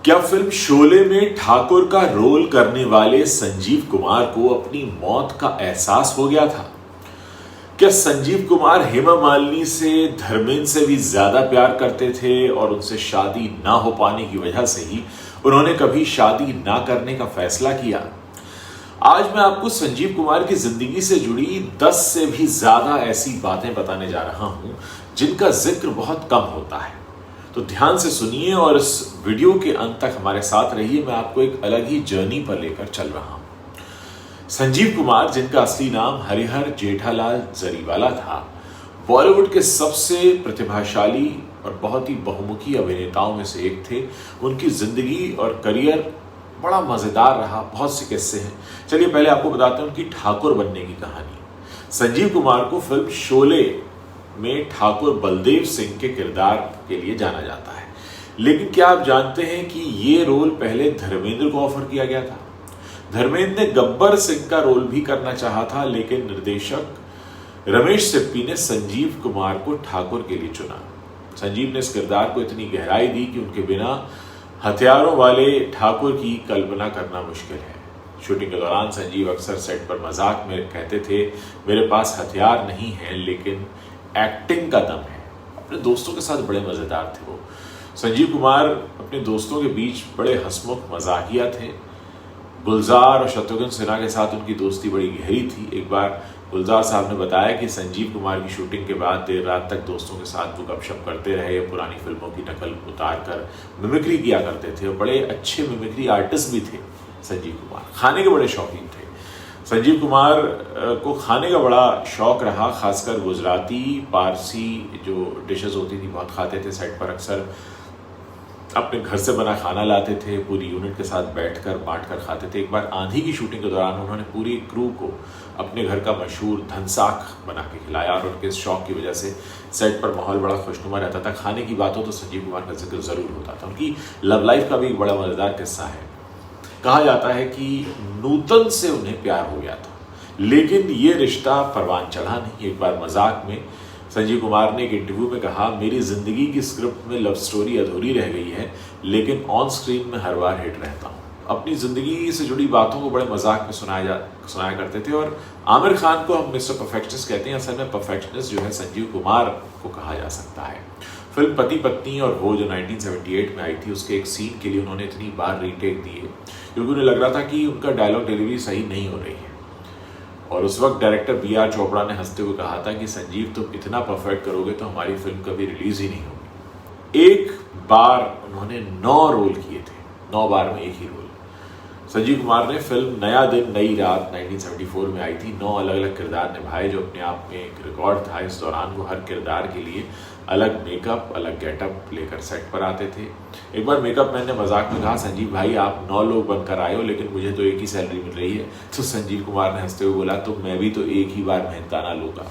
क्या फिल्म शोले में ठाकुर का रोल करने वाले संजीव कुमार को अपनी मौत का एहसास हो गया था? क्या संजीव कुमार हेमा मालिनी से धर्मेंद्र से भी ज्यादा प्यार करते थे और उनसे शादी ना हो पाने की वजह से ही उन्होंने कभी शादी ना करने का फैसला किया? आज मैं आपको संजीव कुमार की जिंदगी से जुड़ी 10 से भी ज्यादा ऐसी बातें बताने जा रहा हूं जिनका जिक्र बहुत कम होता है। तो ध्यान से सुनिए और इस वीडियो के अंत तक हमारे साथ रहिए। मैं आपको एक अलग ही जर्नी पर लेकर चल रहा हूं। संजीव कुमार, जिनका असली नाम हरिहर जेठालाल जरीवाला था, बॉलीवुड के सबसे प्रतिभाशाली और बहुत ही बहुमुखी अभिनेताओं में से एक थे। उनकी जिंदगी और करियर बड़ा मजेदार रहा, बहुत से किस्से हैं। चलिए पहले आपको बताते हैं उनकी ठाकुर बनने की कहानी। संजीव कुमार को फिल्म शोले में ठाकुर बलदेव सिंह के किरदार के लिए जाना जाता है, लेकिन क्या आप जानते हैं कि ये रोल पहले धर्मेंद्र को ऑफर किया गया था? धर्मेंद्र ने गब्बर सिंह का रोल भी करना चाहा था, लेकिन निर्देशक रमेश सिप्पी ने संजीव कुमार को ठाकुर के लिए चुना। संजीव ने इस किरदार को इतनी गहराई दी कि उनके बिना हथियारों वाले ठाकुर की कल्पना करना मुश्किल है। शूटिंग के दौरान संजीव अक्सर सेट पर मजाक में कहते थे, मेरे पास हथियार नहीं है लेकिन एक्टिंग का दम है। अपने दोस्तों के साथ बड़े मजेदार थे वो। संजीव कुमार अपने दोस्तों के बीच बड़े हंसमुख मजाकिया थे। गुलजार और शत्रुघ्न सिन्हा के साथ उनकी दोस्ती बड़ी गहरी थी। एक बार गुलजार साहब ने बताया कि संजीव कुमार की शूटिंग के बाद देर रात तक दोस्तों के साथ वो गपशप करते रहे, पुरानी फिल्मों की नकल उतार कर मिमिक्री किया करते थे और बड़े अच्छे मिमिक्री आर्टिस्ट भी थे। संजीव कुमार खाने के बड़े शौकीन थे। संजीव कुमार को खाने का बड़ा शौक रहा, खासकर गुजराती पारसी जो डिशेस होती थी बहुत खाते थे। सेट पर अक्सर अपने घर से बना खाना लाते थे, पूरी यूनिट के साथ बैठकर बांट कर खाते थे। एक बार आंधी की शूटिंग के दौरान उन्होंने पूरी क्रू को अपने घर का मशहूर धनसाक बना के खिलाया और उनके इस शौक की वजह से सेट पर माहौल बड़ा खुशनुमा रहता था। खाने की बात हो तो संजीव कुमार का जिक्र जरूर होता था। उनकी लव लाइफ का भी एक बड़ा मजेदार किस्सा है। कहा जाता है कि नूतन से उन्हें प्यार हो गया था, लेकिन ये रिश्ता परवान चढ़ा नहीं। एक बार मजाक में संजीव कुमार ने एक इंटरव्यू में कहा, मेरी जिंदगी की स्क्रिप्ट में लव स्टोरी अधूरी रह गई है, लेकिन ऑन स्क्रीन में हर बार हिट रहता हूँ। अपनी जिंदगी से जुड़ी बातों को बड़े मजाक में सुनाया करते थे। और आमिर खान को हम मिस्टर परफेक्शनिस्ट कहते हैं। असल में परफेक्शनिस्ट जो है संजीव कुमार को कहा जा सकता है। फिल्म पति पत्नी और वो जो 1978 में आई थी, उसके एक सीन के लिए उन्होंने इतनी बार रीटेक दिए क्योंकि उन्हें लग रहा था कि उनका डायलॉग डिलीवरी सही नहीं हो रही है। और उस वक्त डायरेक्टर B.R. चोपड़ा ने हंसते हुए कहा था कि संजीव तुम इतना परफेक्ट करोगे तो हमारी फिल्म कभी रिलीज ही नहीं होगी। एक बार उन्होंने 9 रोल किए थे, 9 बार में एक ही रोल। संजीव कुमार ने फिल्म नया दिन नई रात 1974 में आई थी। 9 अलग अलग किरदार निभाए, जो अपने आप में एक रिकॉर्ड था। इस दौरान वो हर किरदार के लिए अलग मेकअप, अलग गेटअप लेकर सेट पर आते थे। एक बार मेकअप मैन ने मजाक में कहा, संजीव भाई आप 9 लोग बनकर आए हो लेकिन मुझे तो एक ही सैलरी मिल रही है। तो संजीव कुमार ने हंसते हुए बोला, तो मैं भी तो एक ही बार मेहनताना लूंगा।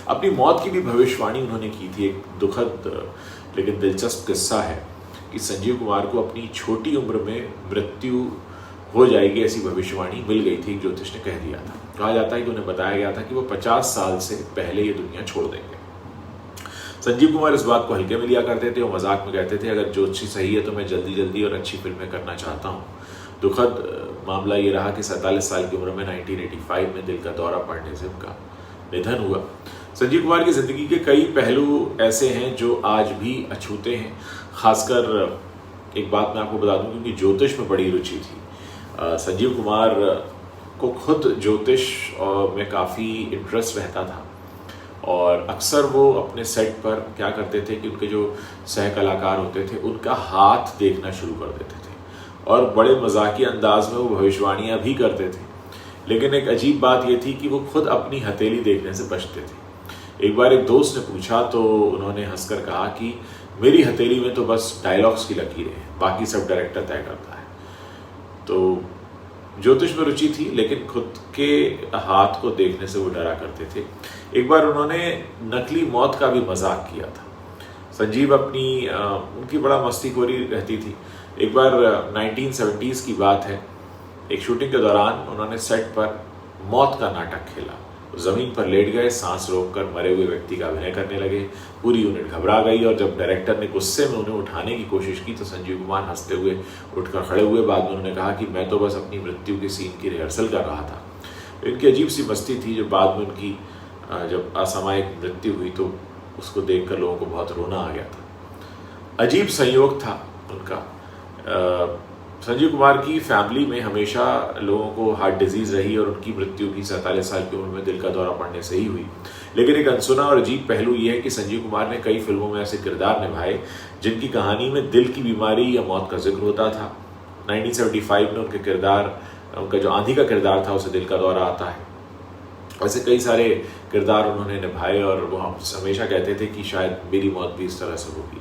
अपनी मौत की भी भविष्यवाणी उन्होंने की थी। एक दुखद लेकिन दिलचस्प किस्सा है कि संजीव कुमार को अपनी छोटी उम्र में मृत्यु हो जाएगी ऐसी भविष्यवाणी मिल गई थी। एक ज्योतिष ने कह दिया था। कहा जाता है कि उन्हें बताया गया था कि वो 50 साल से पहले ये दुनिया छोड़ देंगे। संजीव कुमार इस बात को हल्के में लिया करते थे और मजाक में कहते थे, अगर ज्योतिषी सही है तो मैं जल्दी जल्दी और अच्छी फिल्में करना चाहता हूँ। दुखद मामला ये रहा कि 47 साल की उम्र में 1985 में दिल का दौरा पड़ने से उनका निधन हुआ। संजीव कुमार की जिंदगी के कई पहलू ऐसे हैं जो आज भी अछूते हैं। खासकर एक बात मैं आपको बता दूं, क्योंकि ज्योतिष में बड़ी रुचि थी। संजीव कुमार को खुद ज्योतिष में काफ़ी इंटरेस्ट रहता था और अक्सर वो अपने सेट पर क्या करते थे कि उनके जो सह कलाकार होते थे उनका हाथ देखना शुरू कर देते थे और बड़े मजाकिया अंदाज में वो भविष्यवाणियाँ भी करते थे। लेकिन एक अजीब बात ये थी कि वो खुद अपनी हथेली देखने से बचते थे। एक बार एक दोस्त ने पूछा तो उन्होंने हंसकर कहा कि मेरी हथेली में तो बस डायलॉग्स की लकीरें हैं, बाकी सब डायरेक्टर तय करता है। तो ज्योतिष में रुचि थी लेकिन खुद के हाथ को देखने से वो डरा करते थे। एक बार उन्होंने नकली मौत का भी मजाक किया था। संजीव उनकी बड़ा मस्तीखोरी रहती थी। एक बार 1970s की बात है, एक शूटिंग के दौरान उन्होंने सेट पर मौत का नाटक खेला ज़मीन पर लेट गए, सांस रोककर मरे हुए व्यक्ति का अभिनय करने लगे। पूरी यूनिट घबरा गई और जब डायरेक्टर ने गुस्से में उन्हें उठाने की कोशिश की तो संजीव कुमार हंसते हुए उठकर खड़े हुए। बाद में उन्होंने कहा कि मैं तो बस अपनी मृत्यु के सीन की रिहर्सल कर रहा था। इनकी अजीब सी मस्ती थी जो बाद में उनकी जब असामयिक मृत्यु हुई तो उसको देखकर लोगों को बहुत रोना आ गया था। अजीब संयोग था उनका। संजीव कुमार की फैमिली में हमेशा लोगों को हार्ट डिजीज़ रही और उनकी मृत्यु भी 47 साल की उम्र में दिल का दौरा पड़ने से ही हुई। लेकिन एक अनसुना और अजीब पहलू ये है कि संजीव कुमार ने कई फिल्मों में ऐसे किरदार निभाए जिनकी कहानी में दिल की बीमारी या मौत का जिक्र होता था। 1975 में उनका जो आंधी का किरदार था उसे दिल का दौरा आता है। ऐसे कई सारे किरदार उन्होंने निभाए और वो हमेशा कहते थे कि शायद मेरी मौत भी इस तरह से होगी।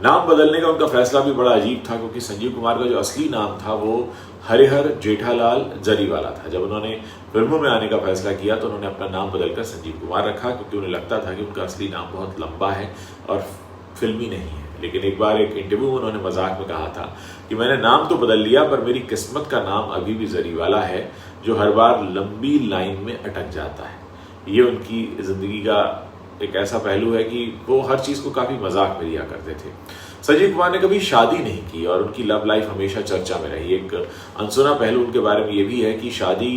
नाम बदलने का उनका फैसला भी बड़ा अजीब था क्योंकि संजीव कुमार का जो असली नाम था वो हरिहर जेठालाल जरीवाला था। जब उन्होंने फिल्मों में आने का फैसला किया तो उन्होंने अपना नाम बदलकर संजीव कुमार रखा क्योंकि उन्हें लगता था कि उनका असली नाम बहुत लंबा है और फिल्मी नहीं है। लेकिन एक बार एक इंटरव्यू में उन्होंने मजाक में कहा था कि मैंने नाम तो बदल लिया पर मेरी किस्मत का नाम अभी भी जरीवाला है जो हर बार लंबी लाइन में अटक जाता है। ये उनकी जिंदगी का एक ऐसा पहलू है कि वो हर चीज़ को काफ़ी मजाक में लिया करते थे। संजीव कुमार ने कभी शादी नहीं की और उनकी लव लाइफ हमेशा चर्चा में रही। एक अनसुना पहलू उनके बारे में ये भी है कि शादी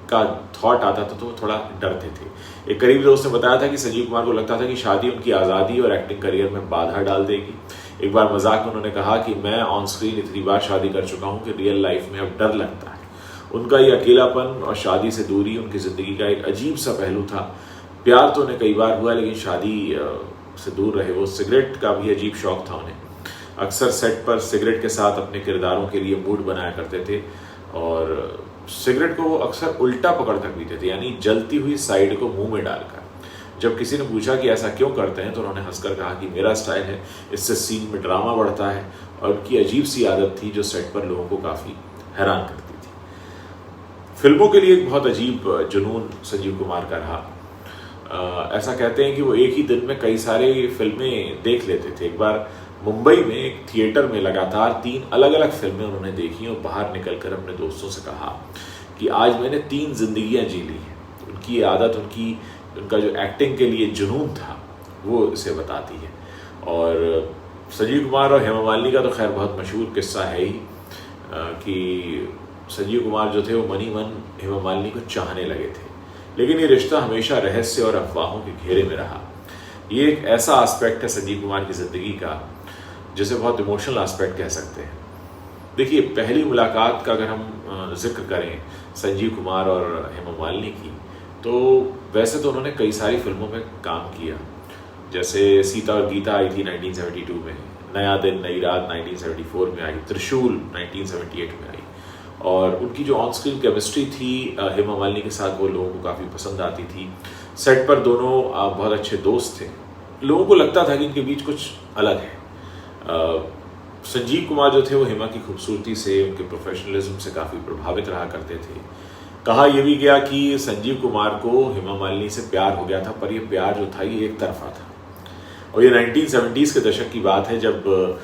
का थॉट आता था तो वो थोड़ा डरते थे। एक करीबी दोस्त ने बताया था कि संजीव कुमार को लगता था कि शादी उनकी आज़ादी और एक्टिंग करियर में बाधा डाल देगी। एक बार मजाक में उन्होंने कहा कि मैं ऑन स्क्रीन इतनी बार शादी कर चुका हूँ कि रियल लाइफ में अब डर लगता है। उनका ये अकेलापन और शादी से दूरी उनकी ज़िंदगी का एक अजीब सा पहलू था। प्यार तो उन्हें कई बार हुआ लेकिन शादी से दूर रहे। वो सिगरेट का भी अजीब शौक था उन्हें। अक्सर सेट पर सिगरेट के साथ अपने किरदारों के लिए मूड बनाया करते थे और सिगरेट को वो अक्सर उल्टा पकड़ कर पीते थे, यानी जलती हुई साइड को मुंह में डालकर। जब किसी ने पूछा कि ऐसा क्यों करते हैं तो उन्होंने हंसकर कहा कि मेरा स्टाइल है, इससे सीन में ड्रामा बढ़ता है। और उनकी अजीब सी आदत थी जो सेट पर लोगों को काफ़ी हैरान करती थी। फिल्मों के लिए एक बहुत अजीब जुनून संजीव कुमार का रहा। ऐसा कहते हैं कि वो एक ही दिन में कई सारे फिल्में देख लेते थे। एक बार मुंबई में एक थिएटर में लगातार 3 अलग अलग फिल्में उन्होंने देखी और बाहर निकलकर अपने दोस्तों से कहा कि आज मैंने 3 जिंदगियां जी ली हैं। उनकी आदत, उनका जो एक्टिंग के लिए जुनून था वो इसे बताती है। और संजीव कुमार और हेमा मालिनी का तो खैर बहुत मशहूर किस्सा है ही कि संजीव कुमार जो थे वो मनी मन हेमा मालिनी को चाहने लगे थे, लेकिन ये रिश्ता हमेशा रहस्य और अफवाहों के घेरे में रहा। ये एक ऐसा एस्पेक्ट है संजीव कुमार की ज़िंदगी का जिसे बहुत इमोशनल एस्पेक्ट कह सकते हैं। देखिए, पहली मुलाकात का अगर हम जिक्र करें संजीव कुमार और हेमा मालिनी की, तो वैसे तो उन्होंने कई सारी फिल्मों में काम किया, जैसे सीता और गीता आई थी 1972 में, नया दिन नई रात 1974 में आई, त्रिशूल 1978 में आई। और उनकी जो ऑन स्क्रीन केमिस्ट्री थी हेमा मालिनी के साथ वो लोगों को काफ़ी पसंद आती थी। सेट पर दोनों बहुत अच्छे दोस्त थे। लोगों को लगता था कि इनके बीच कुछ अलग है। संजीव कुमार जो थे वो हेमा की खूबसूरती से, उनके प्रोफेशनलिज्म से काफ़ी प्रभावित रहा करते थे। कहा यह भी गया कि संजीव कुमार को हेमा मालिनी से प्यार हो गया था, पर यह प्यार जो था ये एक तरफा था। और ये 1970s के दशक की बात है जब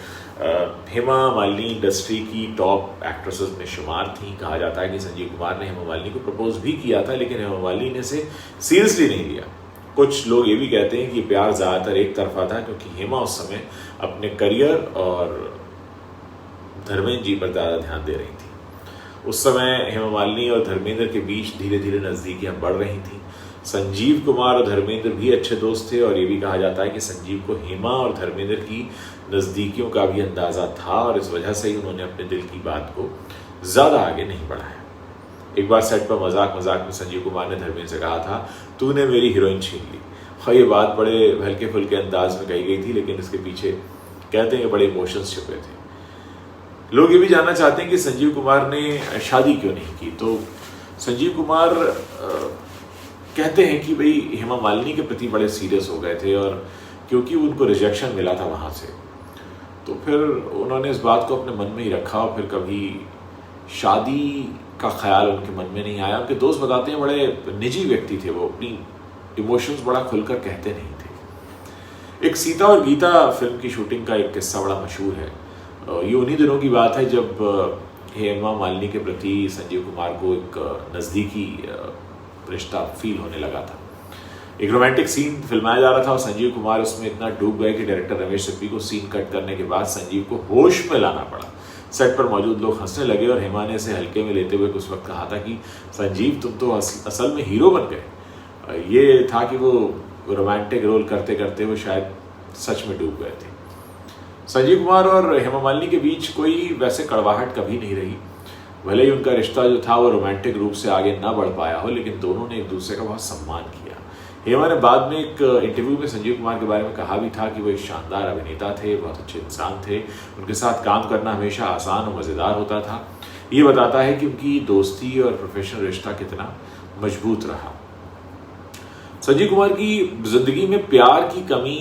हेमा मालिनी इंडस्ट्री की टॉप एक्ट्रेसेस में शुमार थी। कहा जाता है कि संजीव कुमार ने हेमा मालिनी को प्रपोज भी किया था, लेकिन हेमा मालिनी ने इसे सीरियसली नहीं लिया। कुछ लोग ये भी कहते हैं कि प्यार ज़्यादातर एक तरफा था क्योंकि हेमा उस समय अपने करियर और धर्मेंद्र जी पर ज़्यादा ध्यान दे रही थी। उस समय हेमा मालिनी और धर्मेंद्र के बीच धीरे धीरे नज़दीकियाँ बढ़ रही थीं। संजीव कुमार और धर्मेंद्र भी अच्छे दोस्त थे और ये भी कहा जाता है कि संजीव को हेमा और धर्मेंद्र की नज़दीकियों का भी अंदाज़ा था और इस वजह से ही उन्होंने अपने दिल की बात को ज़्यादा आगे नहीं बढ़ाया। एक बार सेट पर मजाक में संजीव कुमार ने धर्मेंद्र से कहा था, तूने मेरी हीरोइन छीन ली। और ये बात बड़े हल्के फुल्के अंदाज में कही गई थी, लेकिन इसके पीछे कहते हैं बड़े इमोशंस छुपे थे। लोग ये भी जानना चाहते हैं कि संजीव कुमार ने शादी क्यों नहीं की। तो संजीव कुमार कहते हैं कि भाई हेमा मालिनी के प्रति बड़े सीरियस हो गए थे और क्योंकि उनको रिजेक्शन मिला था वहाँ से, तो फिर उन्होंने इस बात को अपने मन में ही रखा और फिर कभी शादी का ख्याल उनके मन में नहीं आया। उनके दोस्त बताते हैं बड़े निजी व्यक्ति थे वो, अपनी इमोशंस बड़ा खुलकर कहते नहीं थे। एक सीता और गीता फिल्म की शूटिंग का एक किस्सा बड़ा मशहूर है। ये उन्हीं दिनों की बात है जब हेमा मालिनी के प्रति संजीव कुमार को एक नज़दीकी रिश्ता फील होने लगा था। एक रोमांटिक सीन फिल्माया जा रहा था और संजीव कुमार उसमें इतना डूब गए कि डायरेक्टर रमेश सिप्पी को सीन कट करने के बाद संजीव को होश में लाना पड़ा। सेट पर मौजूद लोग हंसने लगे और हेमा ने इसे हल्के में लेते हुए उस वक्त कहा था कि संजीव तुम तो असल में हीरो बन गए। ये था कि वो रोमांटिक रोल करते करते वो शायद सच में डूब गए थे। संजीव कुमार और हेमा मालिनी के बीच कोई वैसे कड़वाहट कभी नहीं रही। भले ही उनका रिश्ता जो था वो रोमांटिक रूप से आगे ना बढ़ पाया हो, लेकिन दोनों ने एक दूसरे का बहुत सम्मान किया। हेमा ने बाद में एक इंटरव्यू में संजीव कुमार के बारे में कहा भी था कि वो एक शानदार अभिनेता थे, बहुत अच्छे इंसान थे, उनके साथ काम करना हमेशा आसान और मज़ेदार होता था। ये बताता है कि उनकी दोस्ती और प्रोफेशनल रिश्ता कितना मजबूत रहा। संजीव कुमार की जिंदगी में प्यार की कमी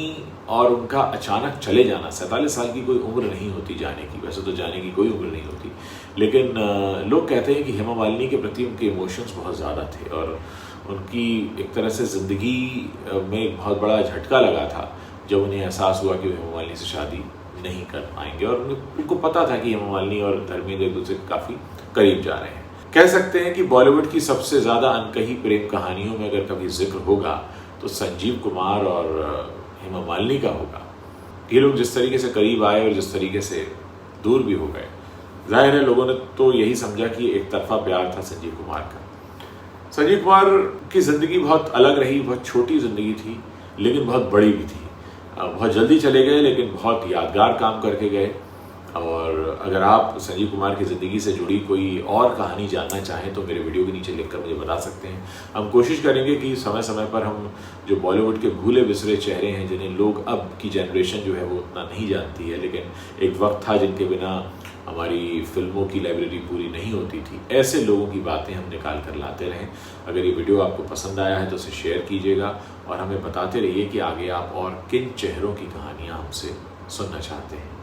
और उनका अचानक चले जाना, 47 साल की कोई उम्र नहीं होती जाने की, वैसे तो जाने की कोई उम्र नहीं होती, लेकिन लोग कहते हैं कि हेमा मालिनी के प्रति उनके इमोशंस बहुत ज़्यादा थे और उनकी एक तरह से ज़िंदगी में एक बहुत बड़ा झटका लगा था जब उन्हें एहसास हुआ कि वो हेमा मालिनी से शादी नहीं कर पाएंगे। और उनको पता था कि हेमा मालिनी और धर्मेंद्र एक दूसरे के काफ़ी करीब जा रहे हैं। कह सकते हैं कि बॉलीवुड की सबसे ज़्यादा अनकही प्रेम कहानियों में अगर कभी जिक्र होगा तो संजीव कुमार और हेमा मालिनी का होगा। ये लोग जिस तरीके से करीब आए और जिस तरीके से दूर भी हो गए, जाहिर है लोगों ने तो यही समझा कि एक तरफा प्यार था संजीव कुमार का। संजीव कुमार की ज़िंदगी बहुत अलग रही, बहुत छोटी ज़िंदगी थी लेकिन बहुत बड़ी भी थी। बहुत जल्दी चले गए लेकिन बहुत यादगार काम करके गए। और अगर आप संजीव कुमार की ज़िंदगी से जुड़ी कोई और कहानी जानना चाहें तो मेरे वीडियो के नीचे लिखकर मुझे बता सकते हैं। हम कोशिश करेंगे कि समय समय पर हम जो बॉलीवुड के भूले बिसरे चेहरे हैं, जिन्हें लोग अब की जनरेशन जो है वो उतना नहीं जानती है, लेकिन एक वक्त था जिनके बिना हमारी फिल्मों की लाइब्रेरी पूरी नहीं होती थी, ऐसे लोगों की बातें हम निकाल कर लाते रहें। अगर ये वीडियो आपको पसंद आया है तो इसे शेयर कीजिएगा और हमें बताते रहिए कि आगे आप और किन चेहरों की कहानियाँ हमसे सुनना चाहते हैं।